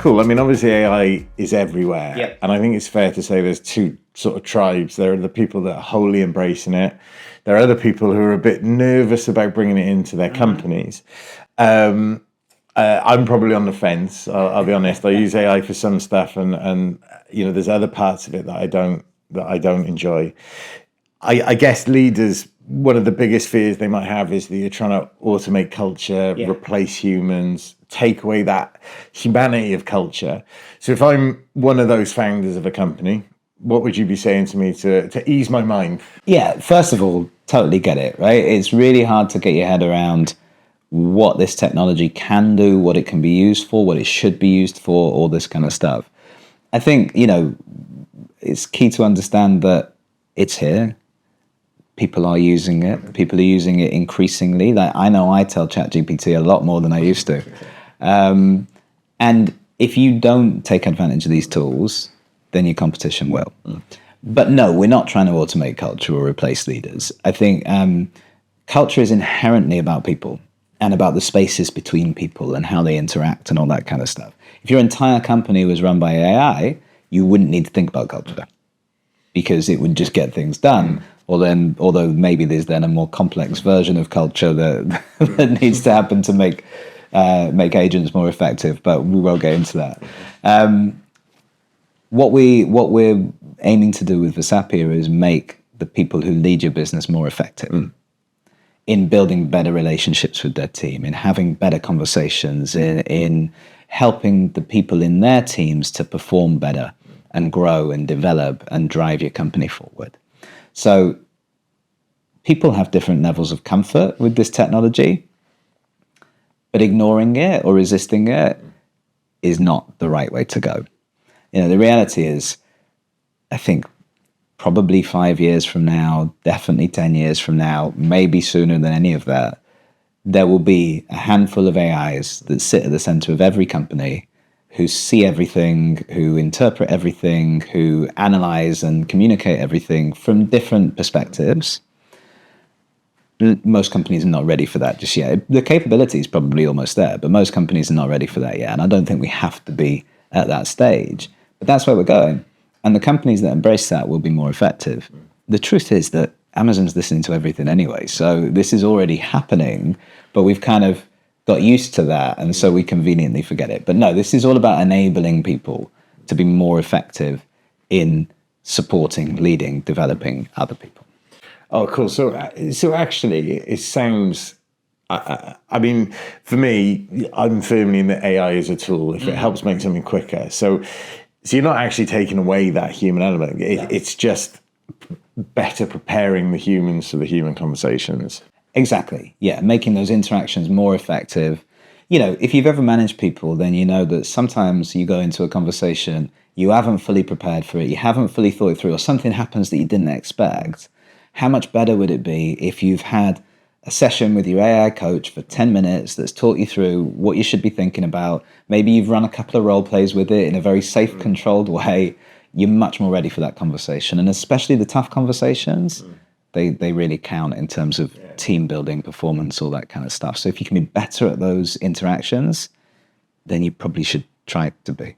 Cool. I mean, obviously AI is everywhere. Yep. And I think it's fair to say there's two sort of tribes. There are the people that are wholly embracing it. There are other people who are a bit nervous about bringing it into their companies. I'm probably on the fence. I'll be honest. I use AI for some stuff, and there's other parts of it that I don't enjoy. I guess leaders, one of the biggest fears they might have is that you're trying to automate culture, replace humans, take away that humanity of culture. So if I'm one of those founders of a company, what would you be saying to me to ease my mind? Yeah, first of all, totally get it, right? It's really hard to get your head around what this technology can do, what it can be used for, what it should be used for, all this kind of stuff. I think, it's key to understand that it's here. People are using it. People are using it increasingly. Like, I know I tell ChatGPT a lot more than I used to. And if you don't take advantage of these tools, then your competition will. But no, we're not trying to automate culture or replace leaders. I think culture is inherently about people and about the spaces between people and how they interact and all that kind of stuff. If your entire company was run by AI, you wouldn't need to think about culture because it would just get things done. Although maybe there's then a more complex version of culture that, that needs to happen to make agents more effective, but we won't get into that. What we're aiming to do with Versapia is make the people who lead your business more effective in building better relationships with their team, in having better conversations, in helping the people in their teams to perform better and grow and develop and drive your company forward. So people have different levels of comfort with this technology, but ignoring it or resisting it is not the right way to go. The reality is, I think probably 5 years from now, definitely 10 years from now, maybe sooner than any of that, there will be a handful of AIs that sit at the center of every company who see everything, who interpret everything, who analyze and communicate everything from different perspectives. Most companies are not ready for that just yet. The capability is probably almost there, but most companies are not ready for that yet. And I don't think we have to be at that stage. But that's where we're going. And the companies that embrace that will be more effective. The truth is that Amazon's listening to everything anyway. So this is already happening, but we've kind of got used to that. And so we conveniently forget it. But no, this is all about enabling people to be more effective in supporting, leading, developing other people. Oh, cool. So actually, it sounds, I mean, for me, I'm firmly in that AI is a tool if it helps make something quicker. So you're not actually taking away that human element. It's just better preparing the humans for the human conversations. Exactly. Yeah, making those interactions more effective. If you've ever managed people, then you know that sometimes you go into a conversation, you haven't fully prepared for it, you haven't fully thought it through, or something happens that you didn't expect. How much better would it be if you've had a session with your AI coach for 10 minutes that's taught you through what you should be thinking about? Maybe you've run a couple of role plays with it in a very safe, controlled way. You're much more ready for that conversation. And especially the tough conversations, they really count in terms of team building, performance, all that kind of stuff. So if you can be better at those interactions, then you probably should try to be.